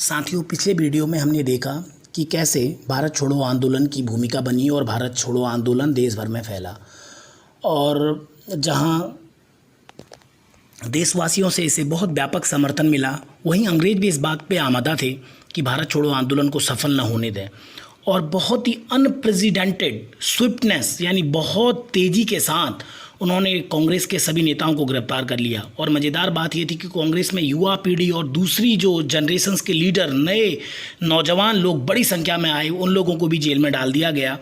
साथियों, पिछले वीडियो में हमने देखा कि कैसे भारत छोड़ो आंदोलन की भूमिका बनी और भारत छोड़ो आंदोलन देश भर में फैला। और जहां देशवासियों से इसे बहुत व्यापक समर्थन मिला, वहीं अंग्रेज भी इस बात पे आमादा थे कि भारत छोड़ो आंदोलन को सफल न होने दें। और बहुत ही अनप्रेसिडेंटेड स्विफ्टनेस यानी बहुत तेज़ी के साथ उन्होंने कांग्रेस के सभी नेताओं को गिरफ्तार कर लिया। और मज़ेदार बात ये थी कि कांग्रेस में युवा पीढ़ी और दूसरी जो जनरेशन्स के लीडर, नए नौजवान लोग बड़ी संख्या में आए, उन लोगों को भी जेल में डाल दिया गया।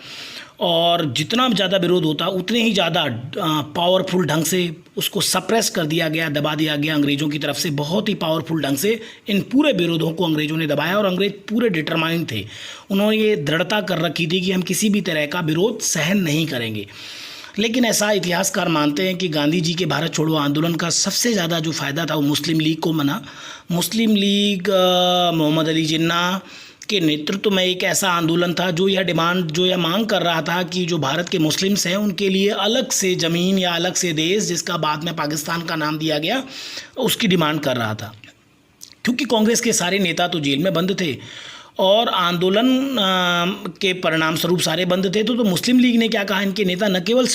और जितना ज़्यादा विरोध होता उतने ही ज़्यादा पावरफुल ढंग से उसको सप्रेस कर दिया गया, दबा दिया गया अंग्रेज़ों की तरफ से। बहुत ही पावरफुल ढंग से इन पूरे विरोधों को अंग्रेज़ों ने दबाया और अंग्रेज़ पूरे डिटरमाइंड थे। उन्होंने ये दृढ़ता कर रखी थी कि हम किसी भी तरह का विरोध सहन नहीं करेंगे। लेकिन ऐसा इतिहासकार मानते हैं कि गांधी जी के भारत छोड़ो आंदोलन का सबसे ज़्यादा जो फ़ायदा था वो मुस्लिम लीग को मना। मुस्लिम लीग मोहम्मद अली जिन्ना के नेतृत्व में एक ऐसा आंदोलन था जो यह मांग कर रहा था कि जो भारत के मुस्लिम्स हैं उनके लिए अलग से ज़मीन या अलग से देश, जिसका बाद में पाकिस्तान का नाम दिया गया, उसकी डिमांड कर रहा था। क्योंकि कांग्रेस के सारे नेता तो जेल में बंद थे और आंदोलन के परिणाम स्वरूप सारे बंद थे, तो मुस्लिम लीग ने क्या कहा, इनके नेता न केवल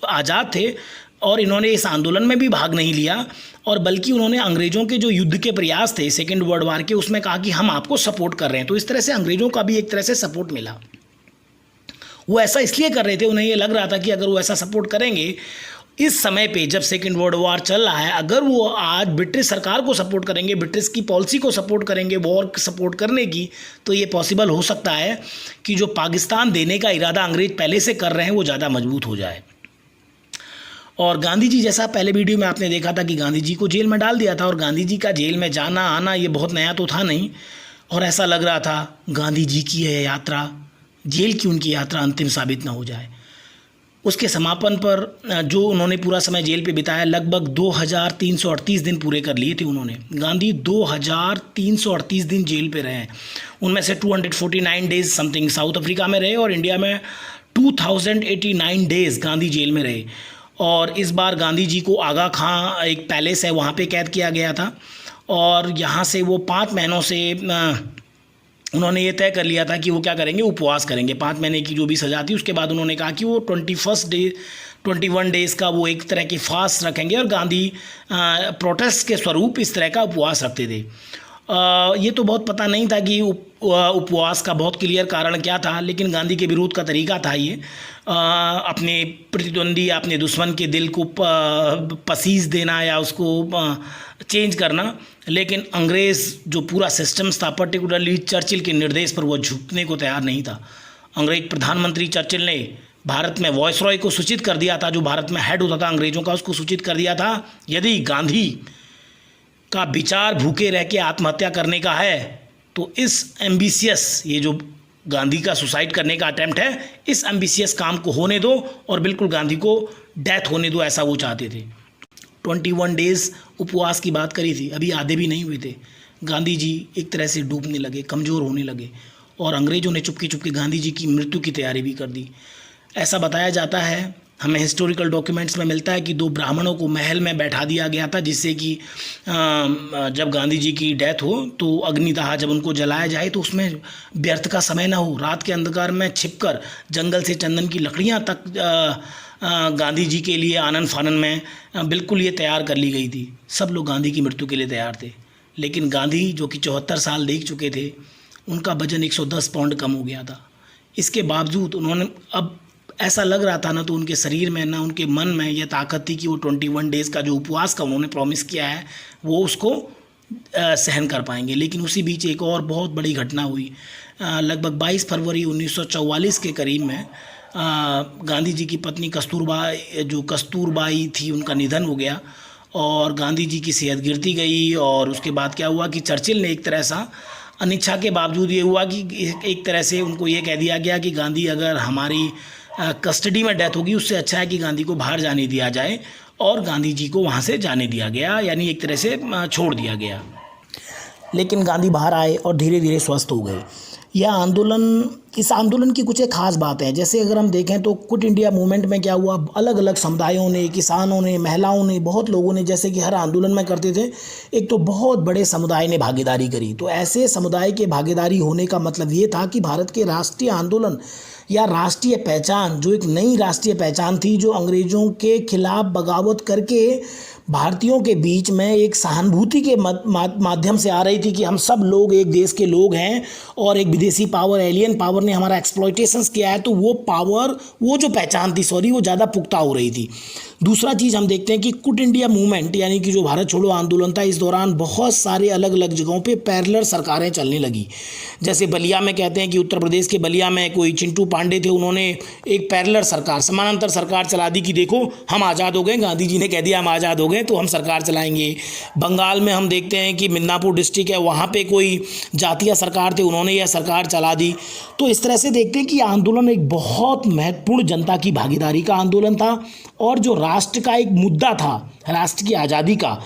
आज़ाद थे और इन्होंने इस आंदोलन में भी भाग नहीं लिया, और बल्कि उन्होंने अंग्रेज़ों के जो युद्ध के प्रयास थे सेकेंड वर्ल्ड वार के, उसमें कहा कि हम आपको सपोर्ट कर रहे हैं। तो इस तरह से अंग्रेज़ों का भी एक तरह से सपोर्ट मिला। वो ऐसा इसलिए कर रहे थे, उन्हें ये लग रहा था कि अगर वो ऐसा सपोर्ट करेंगे इस समय पे जब सेकेंड वर्ल्ड वार चल रहा है, अगर वो आज ब्रिटिश सरकार को सपोर्ट करेंगे, ब्रिटिश की पॉलिसी को सपोर्ट करेंगे, वॉर सपोर्ट करने की, तो ये पॉसिबल हो सकता है कि जो पाकिस्तान देने का इरादा अंग्रेज पहले से कर रहे हैं वो ज़्यादा मजबूत हो जाए। और गांधी जी, जैसा पहले वीडियो में आपने देखा था कि गांधी जी को जेल में डाल दिया था, और गांधी जी का जेल में जाना आना ये बहुत नया तो था नहीं, और ऐसा लग रहा था गांधी जी की यह यात्रा, जेल की उनकी यात्रा अंतिम साबित ना हो जाए। उसके समापन पर जो उन्होंने पूरा समय जेल पे बिताया, लगभग 2338 दिन पूरे कर लिए थे उन्होंने। गांधी 2338 दिन जेल पे रहे हैं। उनमें से 249 डेज समथिंग साउथ अफ्रीका में रहे और इंडिया में 2089 डेज गांधी जेल में रहे। और इस बार गांधी जी को आगा खां एक पैलेस है, वहाँ पे कैद किया गया था, और यहाँ से वो 5 महीनों से उन्होंने ये तय कर लिया था कि वो क्या करेंगे, उपवास करेंगे। 5 महीने की जो भी सज़ा थी उसके बाद उन्होंने कहा कि वो 21 डेज़ का वो एक तरह की फास्ट रखेंगे, और गांधी प्रोटेस्ट के स्वरूप इस तरह का उपवास रखते थे। ये तो बहुत पता नहीं था कि उपवास का बहुत क्लियर कारण क्या था, लेकिन गांधी के विरोध का तरीका था ये, अपने प्रतिद्वंदी, अपने दुश्मन के दिल को पसीज देना या उसको चेंज करना। लेकिन अंग्रेज़ जो पूरा सिस्टम्स था, पर्टिकुलरली चर्चिल के निर्देश पर वो झुकने को तैयार नहीं था। अंग्रेज प्रधानमंत्री चर्चिल ने भारत में वॉयसरॉय को सूचित कर दिया था, जो भारत में हेड होता था अंग्रेज़ों का, उसको सूचित कर दिया था यदि गांधी का विचार भूखे रह के आत्महत्या करने का है तो इस एम्बिशियस, ये जो गांधी का सुसाइड करने का अटेम्प्ट है, इस एम्बिशियस काम को होने दो और बिल्कुल गांधी को डेथ होने दो, ऐसा वो चाहते थे। 21 डेज़ उपवास की बात करी थी, अभी आधे भी नहीं हुए थे। गांधी जी एक तरह से डूबने लगे, कमज़ोर होने लगे, और अंग्रेज़ों ने चुपके चुपके गांधी जी की मृत्यु की तैयारी भी कर दी। ऐसा बताया जाता है, हमें हिस्टोरिकल डॉक्यूमेंट्स में मिलता है कि 2 ब्राह्मणों को महल में बैठा दिया गया था, जिससे कि जब गांधी जी की डेथ हो तो अग्निदाह जब उनको जलाया जाए तो उसमें व्यर्थ का समय ना हो। रात के अंधकार में छिपकर जंगल से चंदन की लकड़ियां तक गांधी जी के लिए आनन फानन में बिल्कुल ये तैयार कर ली गई थी। सब लोग गांधी की मृत्यु के लिए तैयार थे, लेकिन गांधी जो कि 74 साल देख चुके थे, उनका वजन 110 पाउंड कम हो गया था। इसके बावजूद उन्होंने, अब ऐसा लग रहा था ना तो उनके शरीर में ना उनके मन में यह ताकत थी कि वो 21 डेज़ का जो उपवास का उन्होंने प्रॉमिस किया है वो उसको सहन कर पाएंगे। लेकिन उसी बीच एक और बहुत बड़ी घटना हुई। लगभग 22 फरवरी 1944 के करीब में गांधी जी की पत्नी कस्तूरबाई थी, उनका निधन हो गया और गांधी जी की सेहत गिरती गई। और उसके बाद क्या हुआ कि चर्चिल ने एक तरह सा अनिच्छा के बावजूद ये हुआ कि एक तरह से उनको ये कह दिया गया कि गांधी अगर हमारी कस्टडी में डेथ होगी उससे अच्छा है कि गांधी को बाहर जाने दिया जाए, और गांधी जी को वहाँ से जाने दिया गया, यानी एक तरह से छोड़ दिया गया। लेकिन गांधी बाहर आए और धीरे धीरे स्वस्थ हो गए। यह आंदोलन, इस आंदोलन की कुछ एक खास बात है। जैसे अगर हम देखें तो क्विट इंडिया मूवमेंट में क्या हुआ, अलग अलग समुदायों ने, किसानों ने, महिलाओं ने, बहुत लोगों ने, जैसे कि हर आंदोलन में करते थे, एक तो बहुत बड़े समुदाय ने भागीदारी करी। तो ऐसे समुदाय के भागीदारी होने का मतलब ये था कि भारत के राष्ट्रीय आंदोलन या राष्ट्रीय पहचान, जो एक नई राष्ट्रीय पहचान थी, जो अंग्रेज़ों के खिलाफ बगावत करके भारतीयों के बीच में एक सहानुभूति के माध्यम से आ रही थी कि हम सब लोग एक देश के लोग हैं और एक विदेशी पावर, एलियन पावर ने हमारा एक्सप्लॉयटेशंस किया है, तो वो पावर, वो जो पहचान थी, वो ज़्यादा पुख्ता हो रही थी। दूसरा चीज़ हम देखते हैं कि क्विट इंडिया मूवमेंट यानी कि जो भारत छोड़ो आंदोलन था, इस दौरान बहुत सारे अलग अलग जगहों पे पैरेलल सरकारें चलने लगी। जैसे बलिया में कहते हैं कि उत्तर प्रदेश के बलिया में कोई चिंटू पांडे थे, उन्होंने एक पैरेलल सरकार, समानांतर सरकार चला दी कि देखो हम आज़ाद हो गए, गांधी जी ने कह दिया हम आज़ाद हो गए तो हम सरकार चलाएंगे। बंगाल में हम देखते हैं कि मिदनापुर डिस्ट्रिक्ट है, वहाँ पे कोई जातीय सरकार थे, उन्होंने यह सरकार चला दी। तो इस तरह से देखते हैं कि आंदोलन एक बहुत महत्वपूर्ण जनता की भागीदारी का आंदोलन था और जो राष्ट्र का एक मुद्दा था, राष्ट्र की आज़ादी का,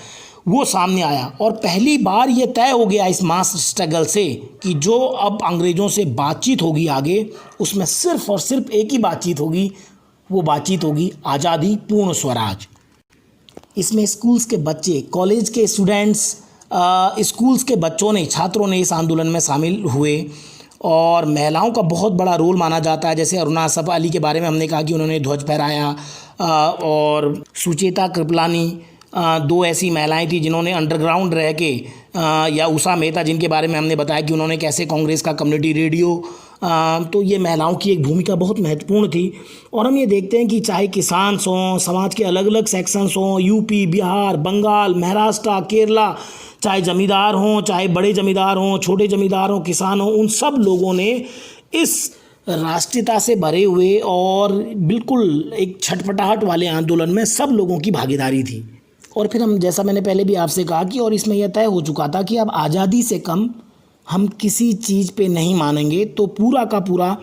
वो सामने आया। और पहली बार ये तय हो गया इस मास स्ट्रगल से कि जो अब अंग्रेज़ों से बातचीत होगी आगे, उसमें सिर्फ और सिर्फ एक ही बातचीत होगी, वो बातचीत होगी आज़ादी, पूर्ण स्वराज। इसमें स्कूल्स के बच्चे, कॉलेज के स्टूडेंट्स, स्कूल्स के बच्चों ने, छात्रों ने इस आंदोलन में शामिल हुए और महिलाओं का बहुत बड़ा रोल माना जाता है। जैसे अरुणा असफ अली के बारे में हमने कहा कि उन्होंने ध्वज फहराया, और सुचेता कृपलानी, दो ऐसी महिलाएं थी जिन्होंने अंडरग्राउंड रह के, या उषा मेहता जिनके बारे में हमने बताया कि उन्होंने कैसे कांग्रेस का कम्युनिटी रेडियो, तो ये महिलाओं की एक भूमिका बहुत महत्वपूर्ण थी। और हम ये देखते हैं कि चाहे किसान हों, समाज के अलग अलग सेक्शंस हों, यूपी, बिहार, बंगाल, महाराष्ट्र, केरला, चाहे जमींदार हों, चाहे बड़े जमींदार हों, छोटे जमींदार हों, किसान हों, उन सब लोगों ने इस राष्ट्रीयता से भरे हुए और बिल्कुल एक छटपटाहट वाले आंदोलन में सब लोगों की भागीदारी थी। और फिर हम, जैसा मैंने पहले भी आपसे कहा कि और इसमें यह तय हो चुका था कि अब आज़ादी से कम हम किसी चीज़ पे नहीं मानेंगे। तो पूरा का पूरा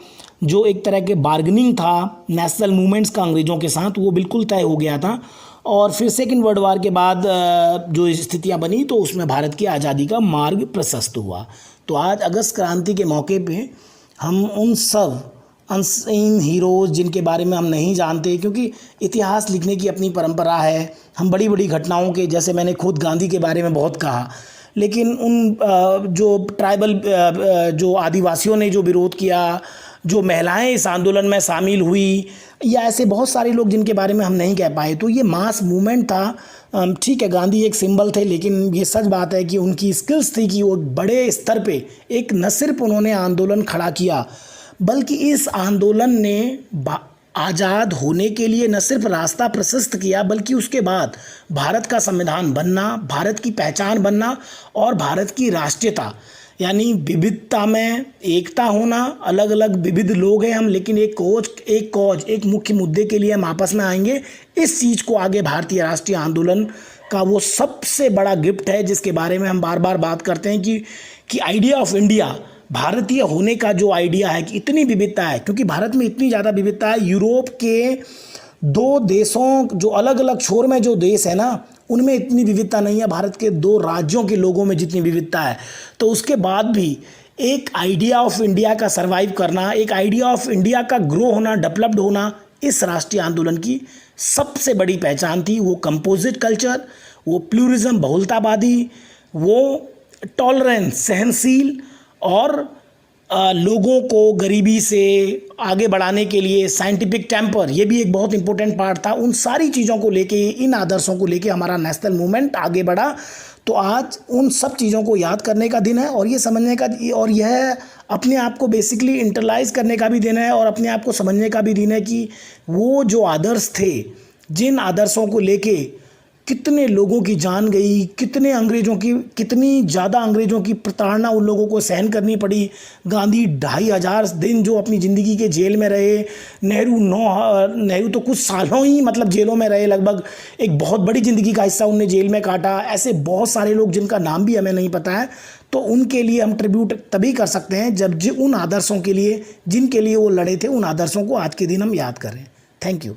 जो एक तरह के बार्गेनिंग था नेशनल मूवमेंट्स का अंग्रेज़ों के साथ, वो बिल्कुल तय हो गया था। और फिर सेकेंड वर्ल्ड वार के बाद जो स्थितियां बनी, तो उसमें भारत की आज़ादी का मार्ग प्रशस्त हुआ। तो आज अगस्त क्रांति के मौके पे हम उन सब अनसीन हीरोज़ जिनके बारे में हम नहीं जानते, क्योंकि इतिहास लिखने की अपनी परंपरा है, हम बड़ी बड़ी घटनाओं के, जैसे मैंने खुद गांधी के बारे में बहुत कहा, लेकिन उन जो ट्राइबल, जो आदिवासियों ने जो विरोध किया, जो महिलाएं इस आंदोलन में शामिल हुई, या ऐसे बहुत सारे लोग जिनके बारे में हम नहीं कह पाए, तो ये मास मूवमेंट था। ठीक है, गांधी एक सिंबल थे, लेकिन ये सच बात है कि उनकी स्किल्स थी कि वो बड़े स्तर पे एक, न सिर्फ उन्होंने आंदोलन खड़ा किया, बल्कि इस आंदोलन ने आज़ाद होने के लिए न सिर्फ रास्ता प्रशस्त किया, बल्कि उसके बाद भारत का संविधान बनना, भारत की पहचान बनना और भारत की राष्ट्रीयता, यानी विविधता में एकता होना, अलग अलग विविध लोग हैं हम, लेकिन एक मुख्य मुद्दे के लिए हम आपस में आएंगे। इस चीज़ को आगे भारतीय राष्ट्रीय आंदोलन का वो सबसे बड़ा गिफ्ट है, जिसके बारे में हम बार बार बात करते हैं कि आइडिया ऑफ इंडिया, भारतीय होने का जो आइडिया है कि इतनी विविधता है, क्योंकि भारत में इतनी ज़्यादा विविधता है। यूरोप के दो देशों, जो अलग अलग छोर में जो देश है ना, उनमें इतनी विविधता नहीं है, भारत के दो राज्यों के लोगों में जितनी विविधता है। तो उसके बाद भी एक आइडिया ऑफ इंडिया का सर्वाइव करना, एक आइडिया ऑफ इंडिया का ग्रो होना, डेवलप्ड होना, इस राष्ट्रीय आंदोलन की सबसे बड़ी पहचान थी। वो कंपोजिट कल्चर, वो प्लूरिज्म, बहुलतावादी, वो टॉलरेंस, सहनशील, और लोगों को गरीबी से आगे बढ़ाने के लिए साइंटिफिक टेम्पर, ये भी एक बहुत इंपॉर्टेंट पार्ट था। उन सारी चीज़ों को लेके, इन आदर्शों को लेके हमारा नेशनल मूवमेंट आगे बढ़ा। तो आज उन सब चीज़ों को याद करने का दिन है, और ये समझने का, और यह अपने आप को बेसिकली इंटरलाइज करने का भी दिन है, और अपने आप को समझने का भी दिन है कि वो जो आदर्श थे, जिन आदर्शों को लेके कितने लोगों की जान गई, कितनी ज़्यादा अंग्रेज़ों की प्रताड़ना उन लोगों को सहन करनी पड़ी। गांधी 2500 दिन जो अपनी ज़िंदगी के जेल में रहे, नेहरू तो कुछ सालों ही मतलब जेलों में रहे, लगभग एक बहुत बड़ी ज़िंदगी का हिस्सा उनने जेल में काटा। ऐसे बहुत सारे लोग जिनका नाम भी हमें नहीं पता है, तो उनके लिए हम ट्रिब्यूट तभी कर सकते हैं जब उन आदर्शों के लिए, जिनके लिए वो लड़े थे, उन आदर्शों को आज के दिन हम याद करें। Thank you.